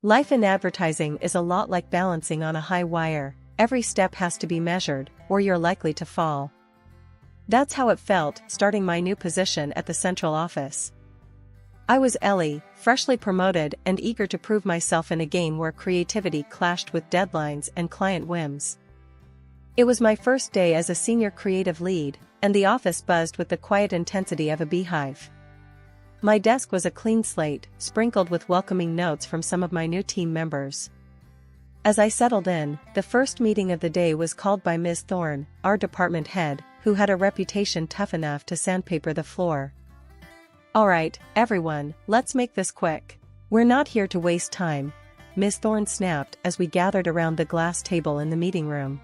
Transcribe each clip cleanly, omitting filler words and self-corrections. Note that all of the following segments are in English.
Life in advertising is a lot like balancing on a high wire. Every step has to be measured, or you're likely to fall. That's how it felt, starting my new position at the central office. I was Ellie, freshly promoted and eager to prove myself in a game where creativity clashed with deadlines and client whims. It was my first day as a senior creative lead, and the office buzzed with the quiet intensity of a beehive. My desk was a clean slate, sprinkled with welcoming notes from some of my new team members. As I settled in, the first meeting of the day was called by Ms. Thorne, our department head, who had a reputation tough enough to sandpaper the floor. "Alright, everyone, let's make this quick. We're not here to waste time," Ms. Thorne snapped as we gathered around the glass table in the meeting room.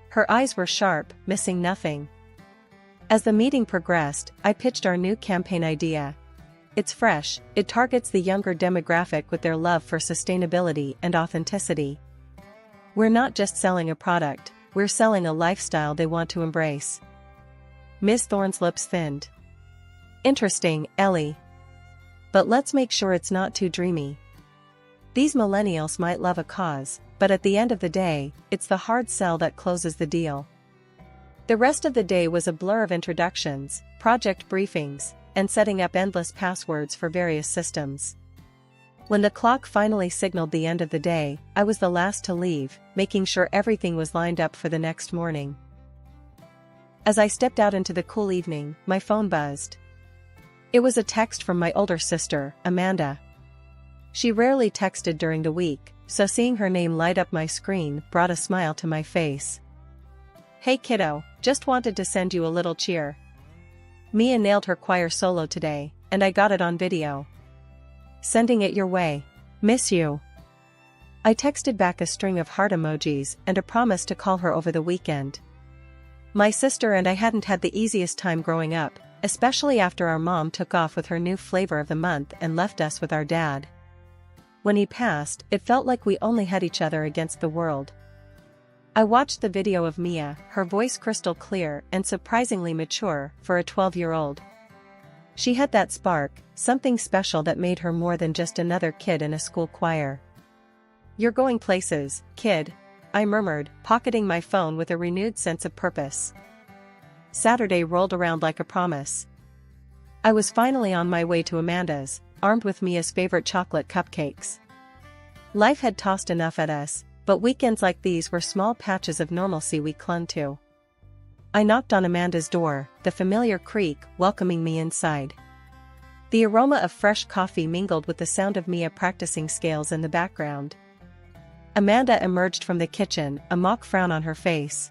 Her eyes were sharp, missing nothing. As the meeting progressed, I pitched our new campaign idea. It's fresh, it targets the younger demographic with their love for sustainability and authenticity. We're not just selling a product, we're selling a lifestyle they want to embrace. Ms. Thorne's lips thinned. "Interesting, Ellie. But let's make sure it's not too dreamy. These millennials might love a cause, but at the end of the day, it's the hard sell that closes the deal." The rest of the day was a blur of introductions, project briefings, and setting up endless passwords for various systems. When the clock finally signaled the end of the day, I was the last to leave, making sure everything was lined up for the next morning. As I stepped out into the cool evening, my phone buzzed. It was a text from my older sister, Amanda. She rarely texted during the week, so seeing her name light up my screen brought a smile to my face. "Hey kiddo, just wanted to send you a little cheer. Mia nailed her choir solo today, and I got it on video. Sending it your way. Miss you." I texted back a string of heart emojis and a promise to call her over the weekend. My sister and I hadn't had the easiest time growing up, especially after our mom took off with her new flavor of the month and left us with our dad. When he passed, it felt like we only had each other against the world. I watched the video of Mia, her voice crystal clear and surprisingly mature for a 12-year-old. She had that spark, something special that made her more than just another kid in a school choir. "You're going places, kid," I murmured, pocketing my phone with a renewed sense of purpose. Saturday rolled around like a promise. I was finally on my way to Amanda's, armed with Mia's favorite chocolate cupcakes. Life had tossed enough at us, but weekends like these were small patches of normalcy we clung to. I knocked on Amanda's door, the familiar creak welcoming me inside. The aroma of fresh coffee mingled with the sound of Mia practicing scales in the background. Amanda emerged from the kitchen, a mock frown on her face.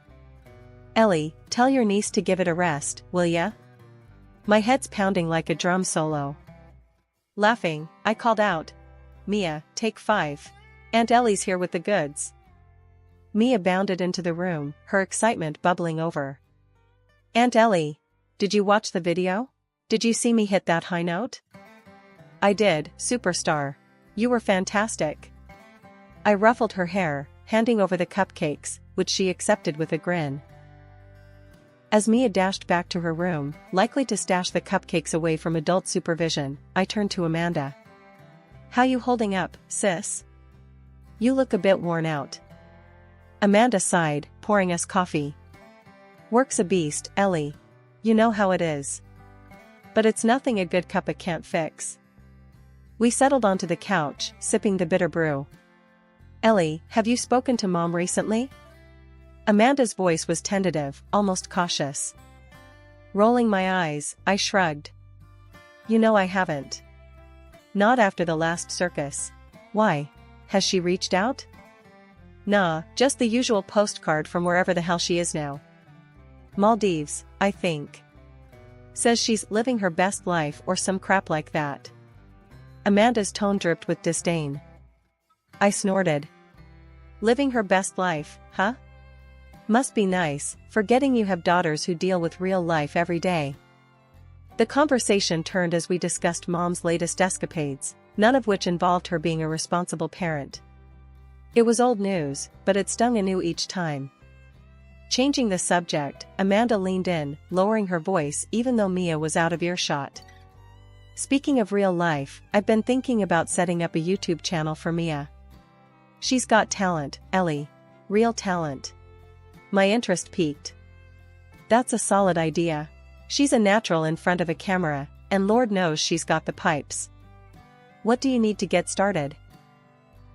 "Ellie, tell your niece to give it a rest, will ya?" My head's pounding like a drum solo. Laughing, I called out, "Mia, take 5. Aunt Ellie's here with the goods." Mia bounded into the room, her excitement bubbling over. "Aunt Ellie, did you watch the video? Did you see me hit that high note?" "I did, superstar. You were fantastic." I ruffled her hair, handing over the cupcakes, which she accepted with a grin. As Mia dashed back to her room, likely to stash the cupcakes away from adult supervision, I turned to Amanda. "How you holding up, sis? You look a bit worn out." Amanda sighed, pouring us coffee. "Work's a beast, Ellie. You know how it is. But it's nothing a good cuppa can't fix." We settled onto the couch, sipping the bitter brew. "Ellie, have you spoken to Mom recently?" Amanda's voice was tentative, almost cautious. Rolling my eyes, I shrugged. "You know I haven't. Not after the last circus. Why? Has she reached out?" "Nah, just the usual postcard from wherever the hell she is now. Maldives, I think. Says she's living her best life or some crap like that." Amanda's tone dripped with disdain. I snorted. "Living her best life, huh? Must be nice, forgetting you have daughters who deal with real life every day." The conversation turned as we discussed Mom's latest escapades, none of which involved her being a responsible parent. It was old news, but it stung anew each time. Changing the subject, Amanda leaned in, lowering her voice even though Mia was out of earshot. Speaking of real life, I've been thinking about setting up a YouTube channel for Mia. She's got talent, Ellie. Real talent. My interest piqued. That's a solid idea. She's a natural in front of a camera, and Lord knows she's got the pipes. What do you need to get started?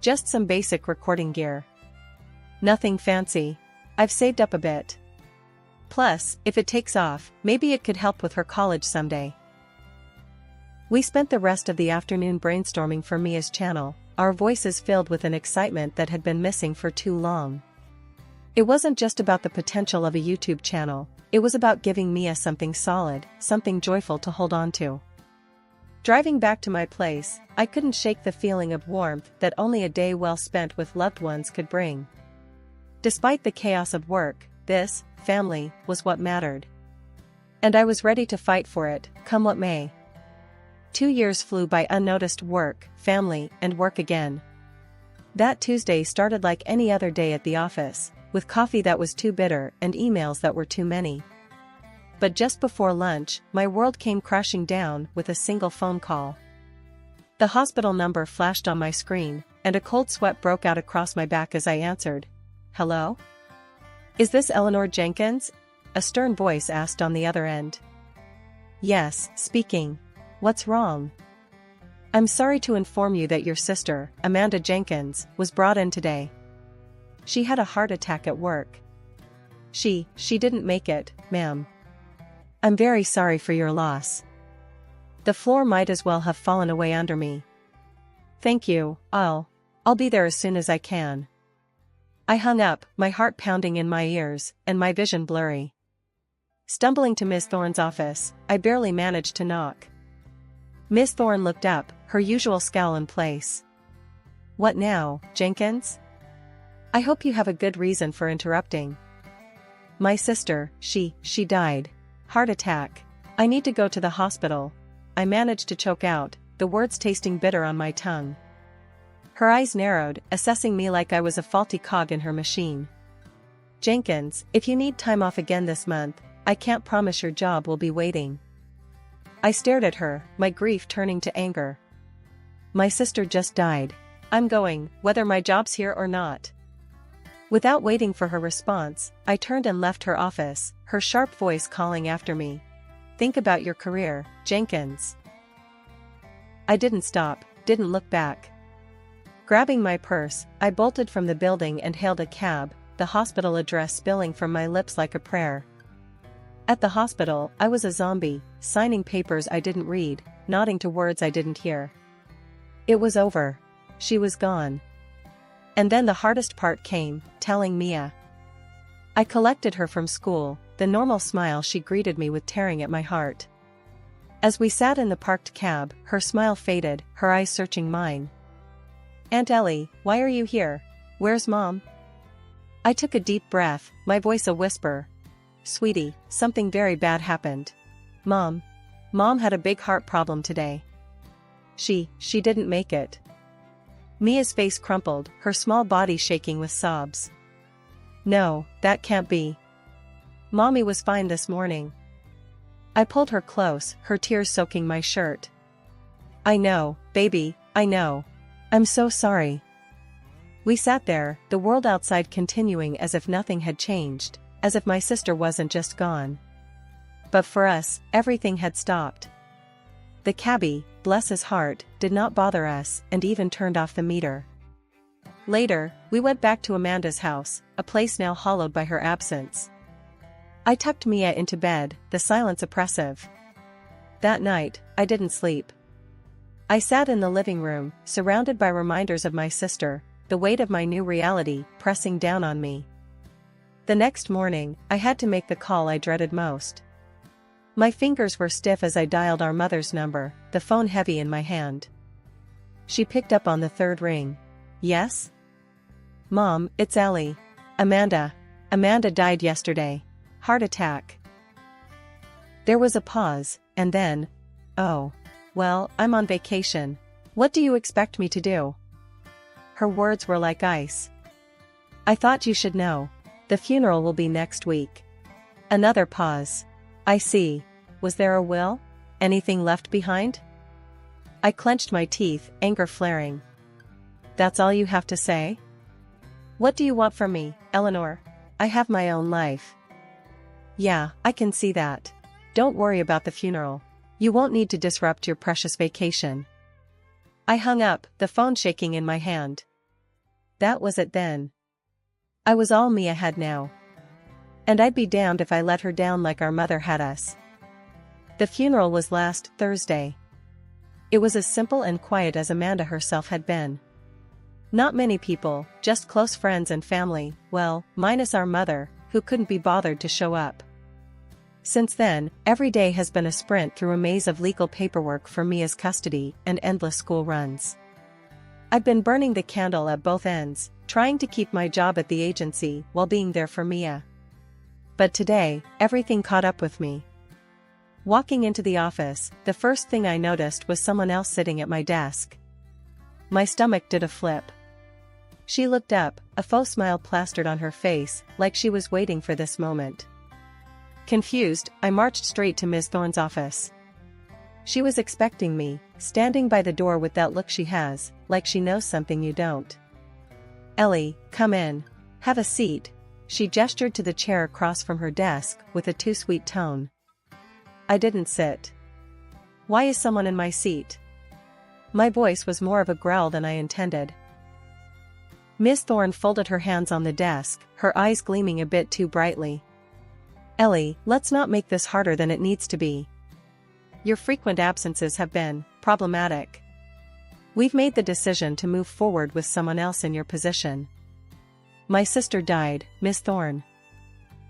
Just some basic recording gear. Nothing fancy. I've saved up a bit. Plus, if it takes off, maybe it could help with her college someday. We spent the rest of the afternoon brainstorming for Mia's channel, our voices filled with an excitement that had been missing for too long. It wasn't just about the potential of a YouTube channel, it was about giving Mia something solid, something joyful to hold on to. Driving back to my place, I couldn't shake the feeling of warmth that only a day well spent with loved ones could bring. Despite the chaos of work, this, family, was what mattered. And I was ready to fight for it, come what may. 2 years flew by unnoticed: work, family, and work again. That Tuesday started like any other day at the office, with coffee that was too bitter and emails that were too many. But just before lunch, my world came crashing down with a single phone call. The hospital number flashed on my screen, and a cold sweat broke out across my back as I answered. Hello? Is this Eleanor Jenkins? A stern voice asked on the other end. Yes, speaking. What's wrong? I'm sorry to inform you that your sister, Amanda Jenkins, was brought in today. She had a heart attack at work. She didn't make it, ma'am. I'm very sorry for your loss. The floor might as well have fallen away under me. Thank you, I'll be there as soon as I can. I hung up, my heart pounding in my ears, and my vision blurry. Stumbling to Miss Thorne's office, I barely managed to knock. Miss Thorne looked up, her usual scowl in place. What now, Jenkins? I hope you have a good reason for interrupting. My sister, she died. Heart attack. I need to go to the hospital. I managed to choke out, the words tasting bitter on my tongue. Her eyes narrowed, assessing me like I was a faulty cog in her machine. Jenkins, if you need time off again this month, I can't promise your job will be waiting. I stared at her, my grief turning to anger. My sister just died. I'm going, whether my job's here or not. Without waiting for her response, I turned and left her office, her sharp voice calling after me. Think about your career, Jenkins. I didn't stop, didn't look back. Grabbing my purse, I bolted from the building and hailed a cab, the hospital address spilling from my lips like a prayer. At the hospital, I was a zombie, signing papers I didn't read, nodding to words I didn't hear. It was over. She was gone. And then the hardest part came, telling Mia. I collected her from school, the normal smile she greeted me with tearing at my heart. As we sat in the parked cab, her smile faded, her eyes searching mine. Aunt Ellie, why are you here? Where's Mom? I took a deep breath, my voice a whisper. Sweetie, something very bad happened. Mom had a big heart problem today. She didn't make it. Mia's face crumpled, her small body shaking with sobs. No, that can't be. Mommy was fine this morning. I pulled her close, her tears soaking my shirt. I know, baby, I know. I'm so sorry. We sat there, the world outside continuing as if nothing had changed, as if my sister wasn't just gone. But for us, everything had stopped. The cabbie, bless his heart, did not bother us and even turned off the meter. Later, we went back to Amanda's house, a place now hollowed by her absence. I tucked Mia into bed, the silence oppressive. That night, I didn't sleep. I sat in the living room, surrounded by reminders of my sister, the weight of my new reality pressing down on me. The next morning, I had to make the call I dreaded most. My fingers were stiff as I dialed our mother's number, the phone heavy in my hand. She picked up on the third ring. Yes? Mom, it's Ellie. Amanda died yesterday. Heart attack. There was a pause, and then, oh, well, I'm on vacation. What do you expect me to do? Her words were like ice. I thought you should know. The funeral will be next week. Another pause. I see. Was there a will? Anything left behind? I clenched my teeth, anger flaring. That's all you have to say? What do you want from me, Eleanor? I have my own life. Yeah, I can see that. Don't worry about the funeral. You won't need to disrupt your precious vacation. I hung up, the phone shaking in my hand. That was it then. I was all Mia had now. And I'd be damned if I let her down like our mother had us. The funeral was last Thursday. It was as simple and quiet as Amanda herself had been. Not many people, just close friends and family, well, minus our mother, who couldn't be bothered to show up. Since then, every day has been a sprint through a maze of legal paperwork for Mia's custody and endless school runs. I've been burning the candle at both ends, trying to keep my job at the agency while being there for Mia. But today, everything caught up with me. Walking into the office, the first thing I noticed was someone else sitting at my desk. My stomach did a flip. She looked up, a faux smile plastered on her face, like she was waiting for this moment. Confused, I marched straight to Ms. Thorne's office. She was expecting me, standing by the door with that look she has, like she knows something you don't. Ellie, come in. Have a seat. She gestured to the chair across from her desk, with a too sweet tone. I didn't sit. Why is someone in my seat? My voice was more of a growl than I intended. Miss Thorne folded her hands on the desk, her eyes gleaming a bit too brightly. Ellie, let's not make this harder than it needs to be. Your frequent absences have been problematic. We've made the decision to move forward with someone else in your position. My sister died, Miss Thorne.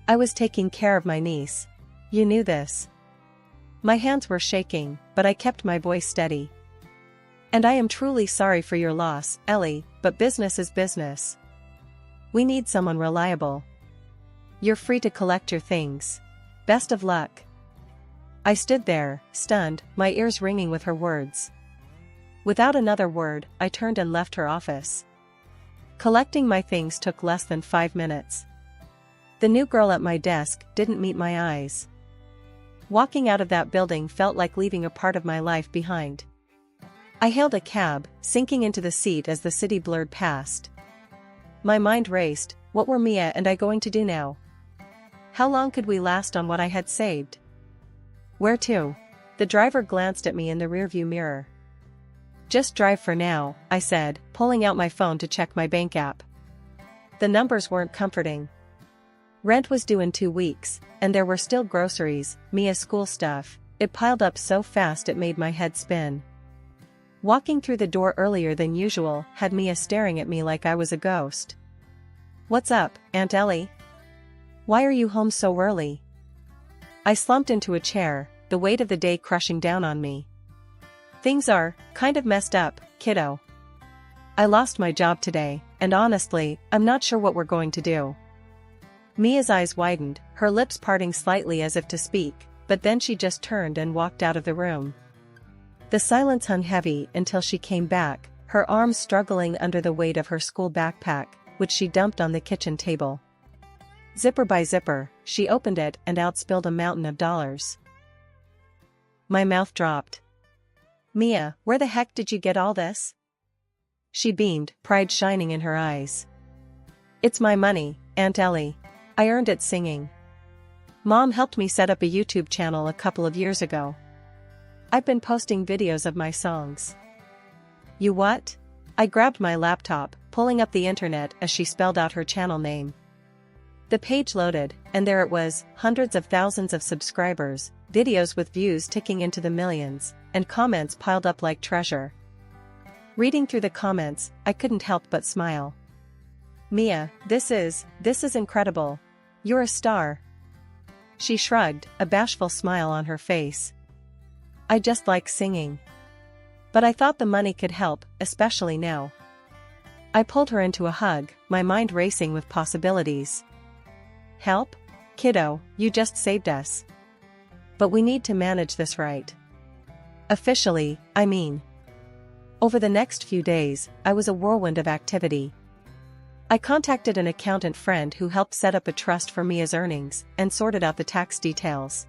I was taking care of my niece. You knew this. My hands were shaking, but I kept my voice steady. And I am truly sorry for your loss, Ellie, but business is business. We need someone reliable. You're free to collect your things. Best of luck. I stood there, stunned, my ears ringing with her words. Without another word, I turned and left her office. Collecting my things took less than 5 minutes. The new girl at my desk didn't meet my eyes. Walking out of that building felt like leaving a part of my life behind. I hailed a cab, sinking into the seat as the city blurred past. My mind raced, what were Mia and I going to do now? How long could we last on what I had saved? Where to? The driver glanced at me in the rearview mirror. Just drive for now, I said, pulling out my phone to check my bank app. The numbers weren't comforting. Rent was due in 2 weeks, and there were still groceries, Mia's school stuff. It piled up so fast it made my head spin. Walking through the door earlier than usual had Mia staring at me like I was a ghost. What's up, Aunt Ellie? Why are you home so early? I slumped into a chair, the weight of the day crushing down on me. Things are kind of messed up, kiddo. I lost my job today, and honestly, I'm not sure what we're going to do. Mia's eyes widened, her lips parting slightly as if to speak, but then she just turned and walked out of the room. The silence hung heavy until she came back, her arms struggling under the weight of her school backpack, which she dumped on the kitchen table. Zipper by zipper, she opened it and out spilled a mountain of dollars. My mouth dropped. Mia, where the heck did you get all this? She beamed, pride shining in her eyes. It's my money, Aunt Ellie. I earned it singing. Mom helped me set up a YouTube channel a couple of years ago. I've been posting videos of my songs. You what? I grabbed my laptop, pulling up the internet as she spelled out her channel name. The page loaded, and there it was, hundreds of thousands of subscribers, videos with views ticking into the millions, and comments piled up like treasure. Reading through the comments, I couldn't help but smile. Mia, this is incredible. You're a star. She shrugged, a bashful smile on her face. I just like singing. But I thought the money could help, especially now. I pulled her into a hug, my mind racing with possibilities. Help? Kiddo, you just saved us. But we need to manage this right. Officially, I mean. Over the next few days, I was a whirlwind of activity. I contacted an accountant friend who helped set up a trust for Mia's earnings and sorted out the tax details.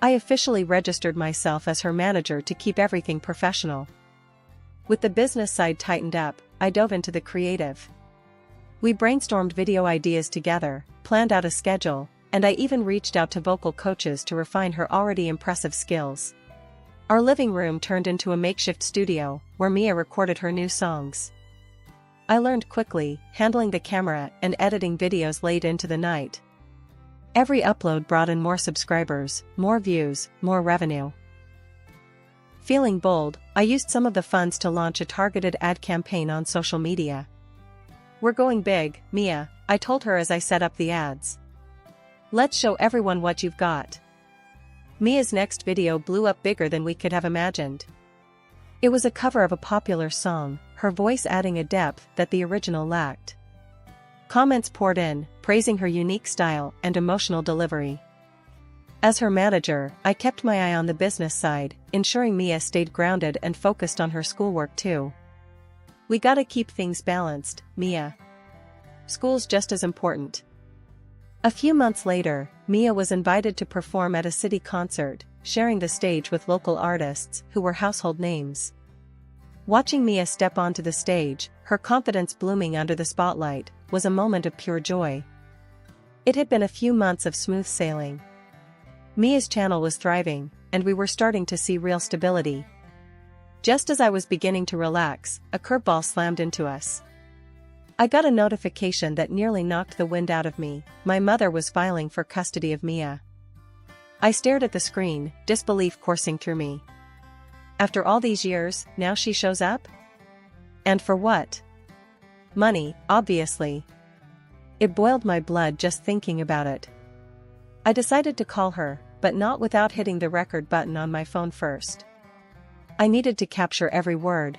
I officially registered myself as her manager to keep everything professional. With the business side tightened up, I dove into the creative. We brainstormed video ideas together, planned out a schedule, and I even reached out to vocal coaches to refine her already impressive skills. Our living room turned into a makeshift studio, where Mia recorded her new songs. I learned quickly, handling the camera and editing videos late into the night. Every upload brought in more subscribers, more views, more revenue. Feeling bold, I used some of the funds to launch a targeted ad campaign on social media. "We're going big, Mia," I told her as I set up the ads. "Let's show everyone what you've got." Mia's next video blew up bigger than we could have imagined. It was a cover of a popular song, her voice adding a depth that the original lacked. Comments poured in, praising her unique style and emotional delivery. As her manager, I kept my eye on the business side, ensuring Mia stayed grounded and focused on her schoolwork too. "We gotta keep things balanced, Mia. School's just as important." A few months later, Mia was invited to perform at a city concert, sharing the stage with local artists who were household names. Watching Mia step onto the stage, her confidence blooming under the spotlight, was a moment of pure joy. It had been a few months of smooth sailing. Mia's channel was thriving, and we were starting to see real stability. Just as I was beginning to relax, a curveball slammed into us. I got a notification that nearly knocked the wind out of me. My mother was filing for custody of Mia. I stared at the screen, disbelief coursing through me. After all these years, now she shows up? And for what? Money, obviously. It boiled my blood just thinking about it. I decided to call her, but not without hitting the record button on my phone first. I needed to capture every word.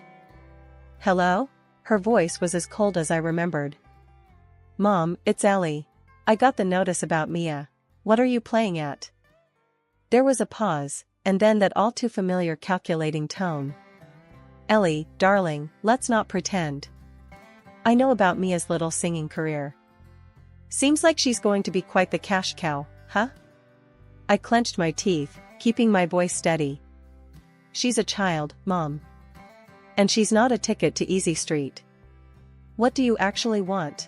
"Hello?" Her voice was as cold as I remembered. "Mom, it's Ellie. I got the notice about Mia. What are you playing at?" There was a pause, and then that all too familiar calculating tone. "Ellie, darling, let's not pretend. I know about Mia's little singing career. Seems like she's going to be quite the cash cow, huh?" I clenched my teeth, keeping my voice steady. "She's a child, Mom. And she's not a ticket to Easy Street. What do you actually want?"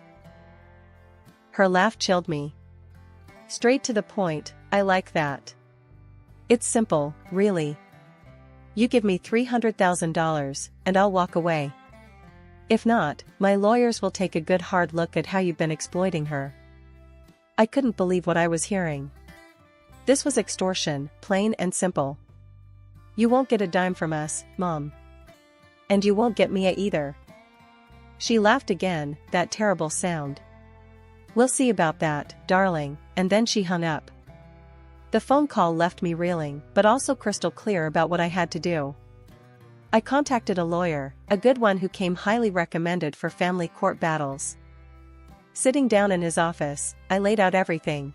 Her laugh chilled me. "Straight to the point, I like that. It's simple, really. You give me $300,000, and I'll walk away. If not, my lawyers will take a good hard look at how you've been exploiting her." I couldn't believe what I was hearing. This was extortion, plain and simple. "You won't get a dime from us, Mom. And you won't get Mia either." She laughed again, that terrible sound. "We'll see about that, darling," and then she hung up. The phone call left me reeling, but also crystal clear about what I had to do. I contacted a lawyer, a good one who came highly recommended for family court battles. Sitting down in his office, I laid out everything.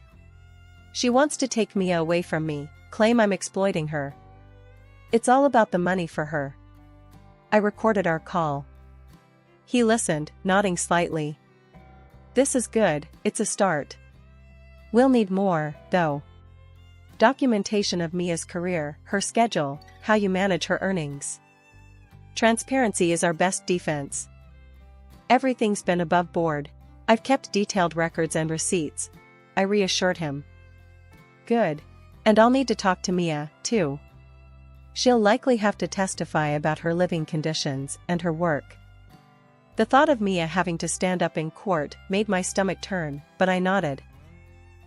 "She wants to take Mia away from me, claim I'm exploiting her. It's all about the money for her." I recorded our call. He listened, nodding slightly. "This is good, it's a start. We'll need more, though. Documentation of Mia's career, her schedule, how you manage her earnings. Transparency is our best defense. Everything's been above board. I've kept detailed records and receipts," I reassured him. "Good. And I'll need to talk to Mia, too. She'll likely have to testify about her living conditions and her work." The thought of Mia having to stand up in court made my stomach turn, but I nodded.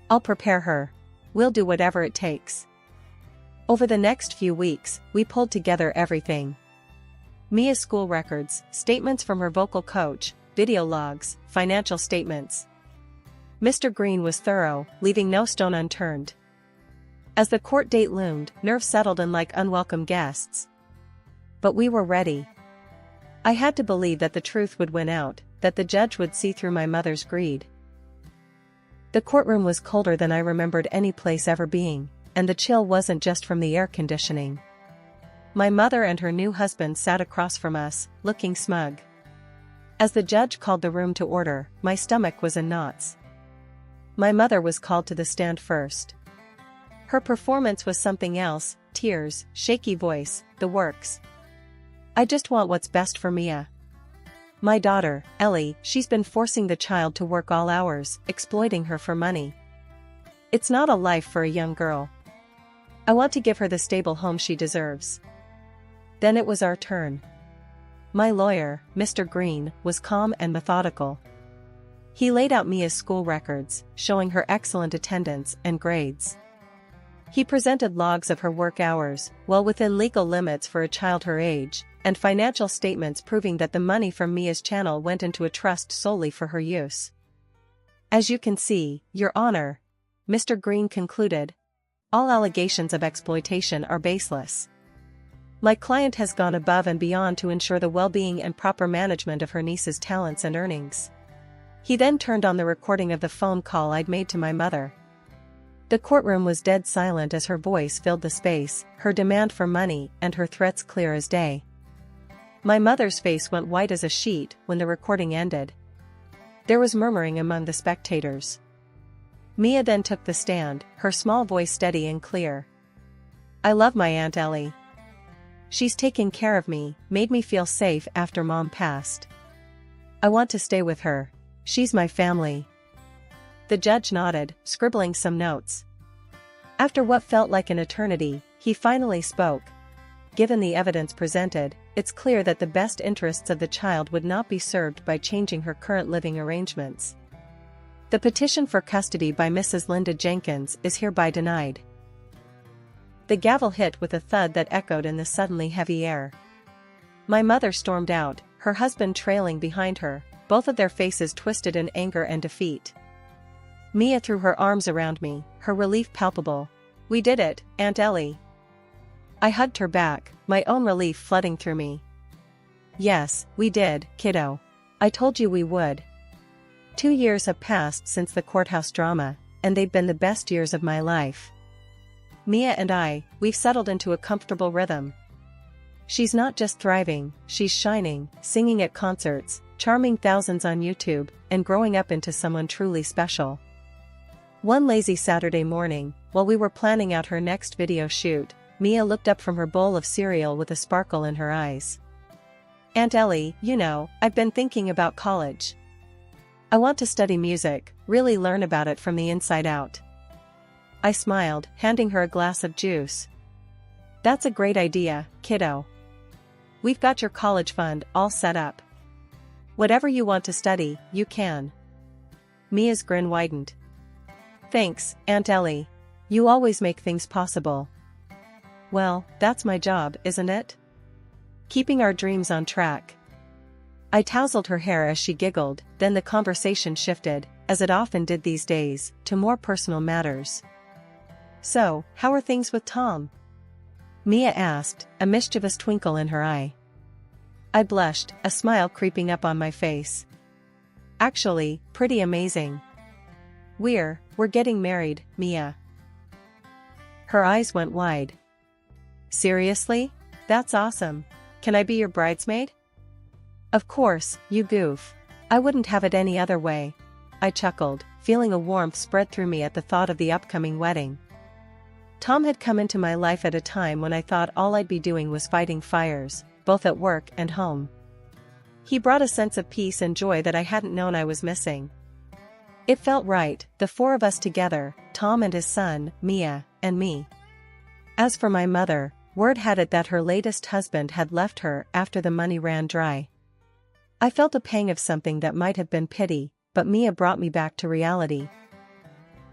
"I'll prepare her. We'll do whatever it takes." Over the next few weeks, we pulled together everything. Mia's school records, statements from her vocal coach, video logs, financial statements. Mr. Green was thorough, leaving no stone unturned. As the court date loomed, nerves settled in like unwelcome guests. But we were ready. I had to believe that the truth would win out, that the judge would see through my mother's greed. The courtroom was colder than I remembered any place ever being, and the chill wasn't just from the air conditioning. My mother and her new husband sat across from us, looking smug. As the judge called the room to order, my stomach was in knots. My mother was called to the stand first. Her performance was something else, tears, shaky voice, the works. I just want what's best for Mia. My daughter, Ellie, she's been forcing the child to work all hours, exploiting her for money. It's not a life for a young girl. I want to give her the stable home she deserves. Then it was our turn. My lawyer, Mr. Green, was calm and methodical. He laid out Mia's school records, showing her excellent attendance and grades. He presented logs of her work hours, well within legal limits for a child her age, and financial statements proving that the money from Mia's channel went into a trust solely for her use. As you can see, Your Honor, Mr. Green concluded, all allegations of exploitation are baseless. My client has gone above and beyond to ensure the well-being and proper management of her niece's talents and earnings. He then turned on the recording of the phone call I'd made to my mother. The courtroom was dead silent as her voice filled the space, her demand for money and her threats clear as day. My mother's face went white as a sheet when the recording ended. There was murmuring among the spectators. Mia then took the stand, her small voice steady and clear. I love my Aunt Ellie. She's taken care of me, made me feel safe after Mom passed. I want to stay with her. She's my family. The judge nodded, scribbling some notes. After what felt like an eternity, he finally spoke. Given the evidence presented, it's clear that the best interests of the child would not be served by changing her current living arrangements. The petition for custody by Mrs. Linda Jenkins is hereby denied. The gavel hit with a thud that echoed in the suddenly heavy air. My mother stormed out, her husband trailing behind her, both of their faces twisted in anger and defeat. Mia threw her arms around me, her relief palpable. We did it, Aunt Ellie. I hugged her back, my own relief flooding through me. Yes, we did, kiddo. I told you we would. 2 years have passed since the courthouse drama, and they've been the best years of my life. Mia and we've settled into a comfortable rhythm. She's not just thriving, she's shining, singing at concerts, charming thousands on YouTube, and growing up into someone truly special. One lazy Saturday morning, while we were planning out her next video shoot, Mia looked up from her bowl of cereal with a sparkle in her eyes. Aunt Ellie, you know, I've been thinking about college. I want to study music, really learn about it from the inside out. I smiled, handing her a glass of juice. That's a great idea, kiddo. We've got your college fund all set up. Whatever you want to study, you can. Mia's grin widened. Thanks, Aunt Ellie. You always make things possible. Well, that's my job, isn't it? Keeping our dreams on track. I tousled her hair as she giggled, then the conversation shifted, as it often did these days, to more personal matters. So, how are things with Tom? Mia asked, a mischievous twinkle in her eye. I blushed, a smile creeping up on my face. Actually, pretty amazing. We're getting married, Mia. Her eyes went wide. Seriously? That's awesome. Can I be your bridesmaid? Of course, you goof. I wouldn't have it any other way. I chuckled, feeling a warmth spread through me at the thought of the upcoming wedding. Tom had come into my life at a time when I thought all I'd be doing was fighting fires, both at work and home. He brought a sense of peace and joy that I hadn't known I was missing. It felt right, the four of us together, Tom and his son, Mia, and me. As for my mother, word had it that her latest husband had left her after the money ran dry. I felt a pang of something that might have been pity, but Mia brought me back to reality.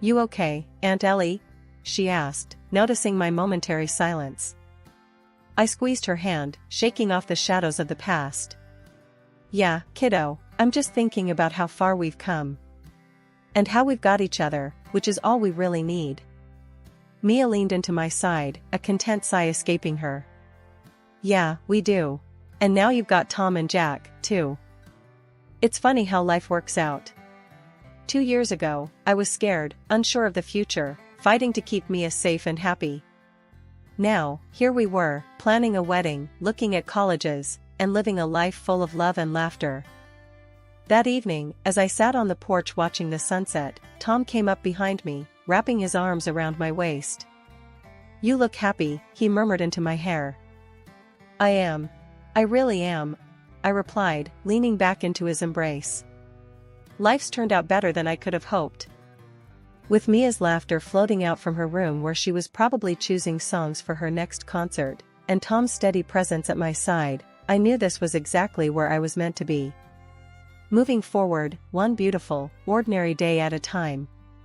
You okay, Aunt Ellie? She asked, noticing my momentary silence. I squeezed her hand, shaking off the shadows of the past. Yeah, kiddo, I'm just thinking about how far we've come. And how we've got each other, which is all we really need. Mia leaned into my side, a content sigh escaping her. Yeah, we do. And now you've got Tom and Jack, too. It's funny how life works out. 2 years ago, I was scared, unsure of the future, fighting to keep Mia safe and happy. Now, here we were, planning a wedding, looking at colleges, and living a life full of love and laughter. That evening, as I sat on the porch watching the sunset, Tom came up behind me, wrapping his arms around my waist. You look happy, he murmured into my hair. I am. I really am, I replied, leaning back into his embrace. Life's turned out better than I could have hoped. With Mia's laughter floating out from her room where she was probably choosing songs for her next concert, and Tom's steady presence at my side, I knew this was exactly where I was meant to be. Moving forward, one beautiful, ordinary day at a time,